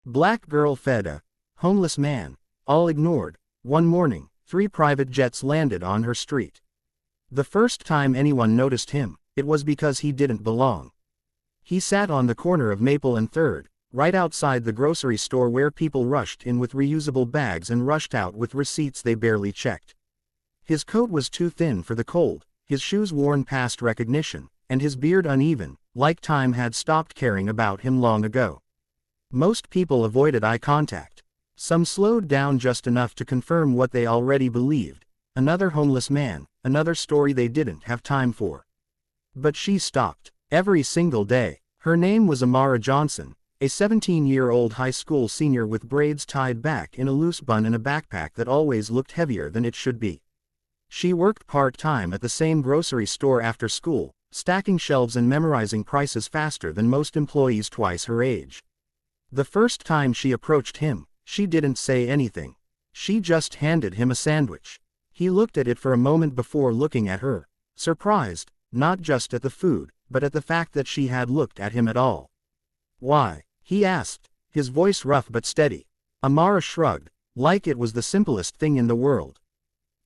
Black girl fed a homeless man. All ignored. One morning, 3 private jets landed on her street. The first time anyone noticed him, it was because he didn't belong. He sat on the corner of Maple and 3rd, right outside the grocery store where people rushed in with reusable bags and rushed out with receipts they barely checked. His coat was too thin for the cold, his shoes worn past recognition, and his beard uneven, like time had stopped caring about him long ago. Most people avoided eye contact. Some slowed down just enough to confirm what they already believed. Another homeless man, another story they didn't have time for. But she stopped. Every single day. Her name was Amara Johnson, a 17-year-old high school senior with braids tied back in a loose bun and a backpack that always looked heavier than it should be. She worked part-time at the same grocery store after school, stacking shelves and memorizing prices faster than most employees twice her age. The first time she approached him, she didn't say anything. She just handed him a sandwich. He looked at it for a moment before looking at her, surprised, not just at the food, but at the fact that she had looked at him at all. "Why?" he asked, his voice rough but steady. Amara shrugged, like it was the simplest thing in the world.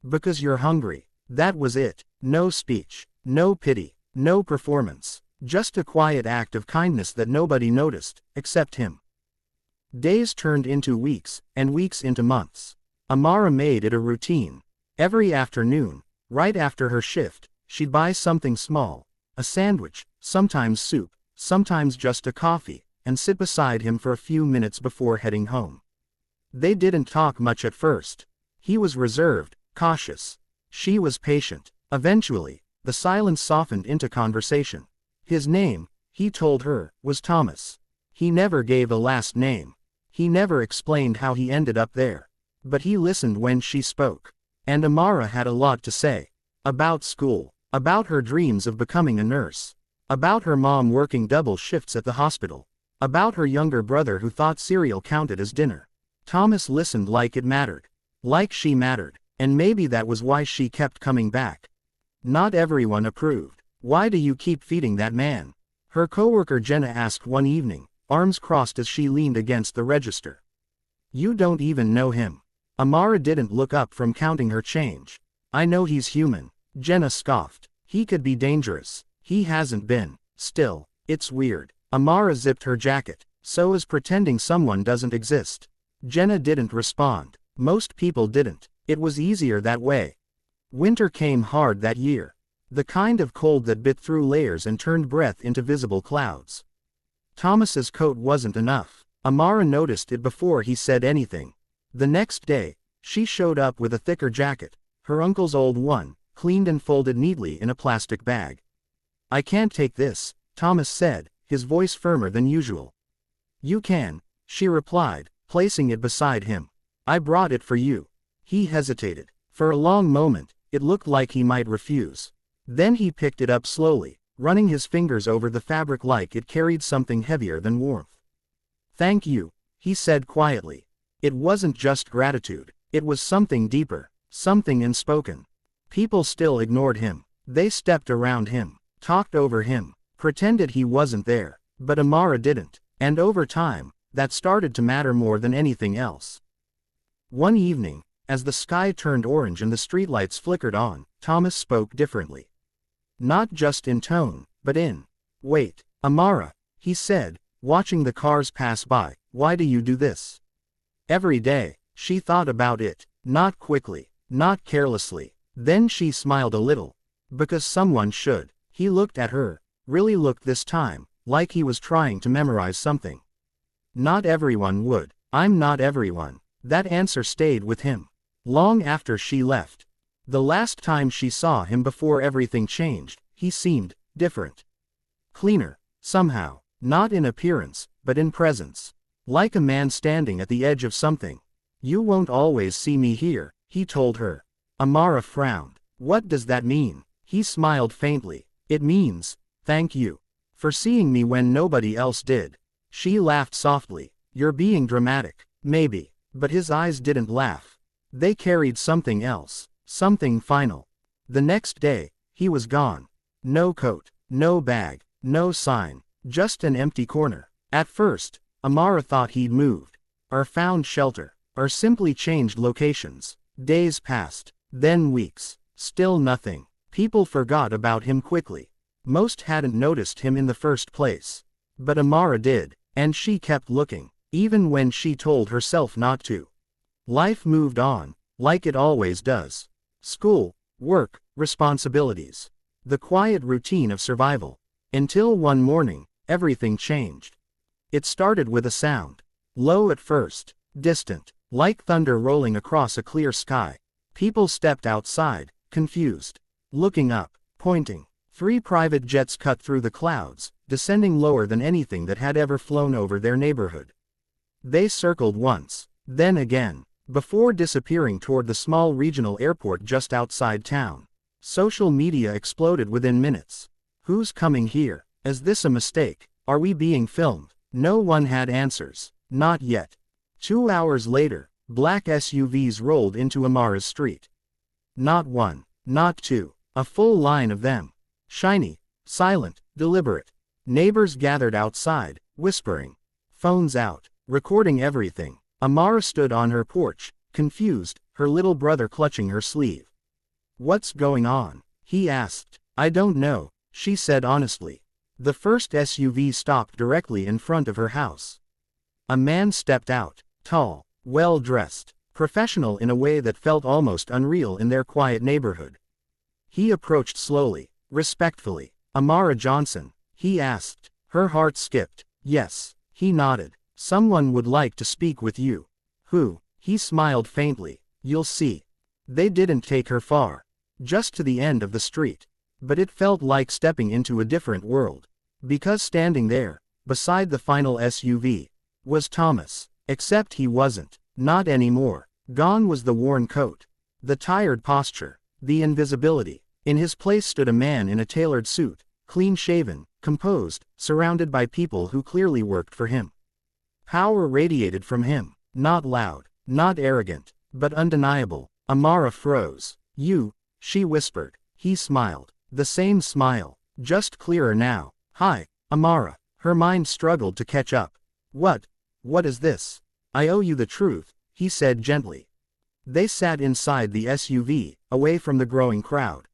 "Because you're hungry." That was it. No speech, no pity, no performance, just a quiet act of kindness that nobody noticed, except him. Days turned into weeks, and weeks into months. Amara made it a routine. Every afternoon, right after her shift, she'd buy something small, a sandwich, sometimes soup, sometimes just a coffee, and sit beside him for a few minutes before heading home. They didn't talk much at first. He was reserved, cautious. She was patient. Eventually, the silence softened into conversation. His name, he told her, was Thomas. He never gave a last name. He never explained how he ended up there. But he listened when she spoke. And Amara had a lot to say. About school. About her dreams of becoming a nurse. About her mom working double shifts at the hospital. About her younger brother who thought cereal counted as dinner. Thomas listened like it mattered. Like she mattered. And maybe that was why she kept coming back. Not everyone approved. "Why do you keep feeding that man?" her coworker Jenna asked one evening, arms crossed as she leaned against the register. "You don't even know him." Amara didn't look up from counting her change. "I know he's human," Jenna scoffed. "He could be dangerous. He hasn't been. Still, it's weird." Amara zipped her jacket. "So is pretending someone doesn't exist." Jenna didn't respond. Most people didn't. It was easier that way. Winter came hard that year. The kind of cold that bit through layers and turned breath into visible clouds. Thomas's coat wasn't enough. Amara noticed it before he said anything. The next day, she showed up with a thicker jacket, her uncle's old one, cleaned and folded neatly in a plastic bag. "I can't take this," Thomas said, his voice firmer than usual. "You can," she replied, placing it beside him. "I brought it for you." He hesitated. For a long moment, it looked like he might refuse. Then he picked it up slowly, running his fingers over the fabric like it carried something heavier than warmth. "Thank you," he said quietly. It wasn't just gratitude. It was something deeper, something unspoken. People still ignored him. They stepped around him, talked over him, pretended he wasn't there. But Amara didn't. And over time, that started to matter more than anything else. One evening, as the sky turned orange and the streetlights flickered on, Thomas spoke differently. Not just in tone, but in weight. "Amara," he said, watching the cars pass by, "why do you do this?" Every day. She thought about it, not quickly, not carelessly. Then she smiled a little. "Because someone should." He looked at her, really looked this time, like he was trying to memorize something. "Not everyone would." "I'm not everyone." That answer stayed with him. Long after she left. The last time she saw him before everything changed, he seemed different. Cleaner, somehow. Not in appearance, but in presence. Like a man standing at the edge of something. "You won't always see me here," he told her. Amara frowned. "What does that mean?" He smiled faintly. "It means, thank you. For seeing me when nobody else did." She laughed softly. "You're being dramatic." "Maybe." But his eyes didn't laugh. They carried something else. Something final. The next day, he was gone. No coat, no bag, no sign, just an empty corner. At first, Amara thought he'd moved, or found shelter, or simply changed locations. Days passed, then weeks. Still nothing. People forgot about him quickly. Most hadn't noticed him in the first place. But Amara did, and she kept looking, even when she told herself not to. Life moved on, like it always does. School, work, responsibilities. The quiet routine of survival. Until one morning, everything changed. It started with a sound. Low at first, distant, like thunder rolling across a clear sky. People stepped outside, confused. Looking up, pointing. 3 private jets cut through the clouds, descending lower than anything that had ever flown over their neighborhood. They circled once, then again, before disappearing toward the small regional airport just outside town. Social media exploded within minutes. Who's coming here? Is this a mistake? Are we being filmed? No one had answers. Not yet. 2 hours later, black SUVs rolled into Amara's street. Not one, not two, a full line of them. Shiny, silent, deliberate. Neighbors gathered outside, whispering. Phones out, recording everything. Amara stood on her porch, confused, her little brother clutching her sleeve. "What's going on?" he asked. "I don't know," she said honestly. The first SUV stopped directly in front of her house. A man stepped out, tall, well-dressed, professional in a way that felt almost unreal in their quiet neighborhood. He approached slowly, respectfully. "Amara Johnson?" he asked. Her heart skipped. "Yes," he nodded. "Someone would like to speak with you." "Who?" He smiled faintly. "You'll see." They didn't take her far. Just to the end of the street. But it felt like stepping into a different world. Because standing there, beside the final SUV, was Thomas. Except he wasn't. Not anymore. Gone was the worn coat. The tired posture. The invisibility. In his place stood a man in a tailored suit, clean-shaven, composed, surrounded by people who clearly worked for him. Power radiated from him. Not loud, not arrogant, but undeniable. Amara froze. "You," she whispered. He smiled. The same smile, just clearer now. "Hi, Amara." Her mind struggled to catch up. What is this?" "I owe you the truth," he said gently. They sat inside the SUV, away from the growing crowd.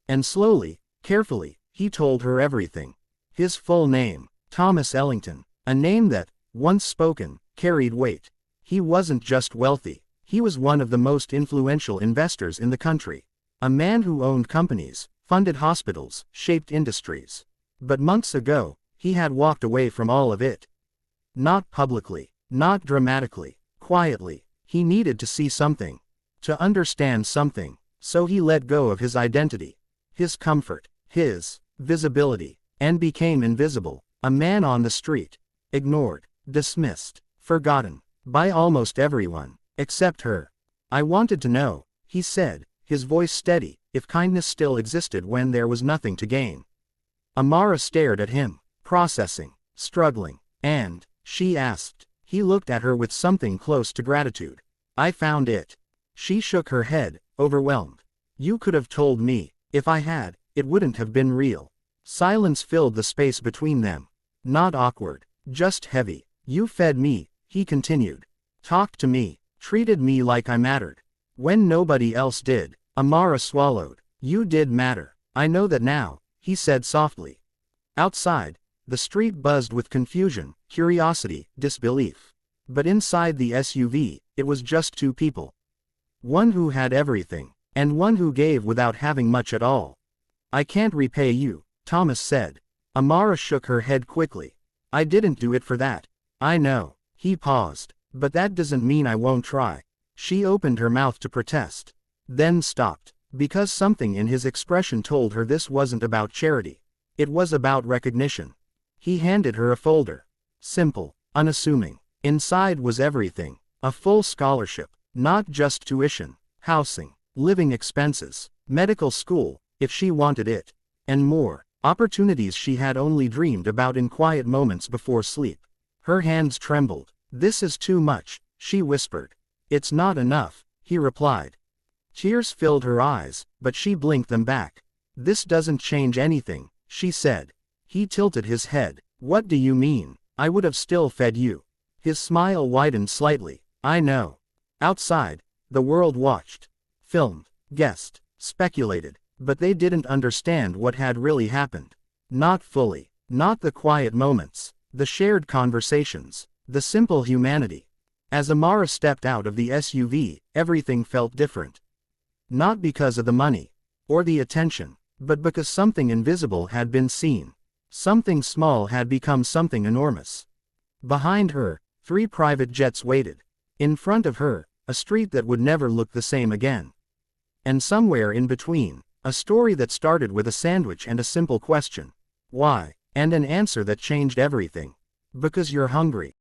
And slowly, carefully, he told her everything. His full name, Thomas Ellington. A name that, once spoken, carried weight. He wasn't just wealthy. He was one of the most influential investors in the country. A man who owned companies, funded hospitals, shaped industries. But months ago, he had walked away from all of it. Not publicly, not dramatically, quietly. He needed to see something. To understand something. So he let go of his identity. His comfort. His visibility. And became invisible. A man on the street. Ignored. Dismissed. Forgotten. By almost everyone. Except her. "I wanted to know," he said, his voice steady, if kindness still existed when there was nothing to gain. Amara stared at him, processing, struggling. "And?" she asked. He looked at her with something close to gratitude. "I found it." She shook her head, overwhelmed. "You could have told me. If I had, it wouldn't have been real." Silence filled the space between them. Not awkward, just heavy. "You fed me," he continued. "Talked to me. Treated me like I mattered. When nobody else did." Amara swallowed. "You did matter. I know that now," he said softly. Outside, the street buzzed with confusion, curiosity, disbelief. But inside the SUV, it was just 2 people. One who had everything, and one who gave without having much at all. "I can't repay you," Thomas said. Amara shook her head quickly. "I didn't do it for that." "I know." He paused. "But that doesn't mean I won't try." She opened her mouth to protest. Then stopped. Because something in his expression told her this wasn't about charity. It was about recognition. He handed her a folder. Simple, unassuming. Inside was everything. A full scholarship. Not just tuition, housing, living expenses, medical school, if she wanted it. And more. Opportunities she had only dreamed about in quiet moments before sleep. Her hands trembled. "This is too much," she whispered. "It's not enough," he replied. Tears filled her eyes, but she blinked them back. "This doesn't change anything," she said. He tilted his head. "What do you mean?" I would have still fed you. His smile widened slightly. I know. Outside, the world watched, filmed, guessed, speculated, but they didn't understand what had really happened. Not fully. Not the quiet moments, the shared conversations, the simple humanity. As Amara stepped out of the SUV, everything felt different. Not because of the money, or the attention, but because something invisible had been seen. Something small had become something enormous. Behind her, 3 private jets waited. In front of her, a street that would never look the same again. And somewhere in between, a story that started with a sandwich and a simple question. Why? And an answer that changed everything. Because you're hungry.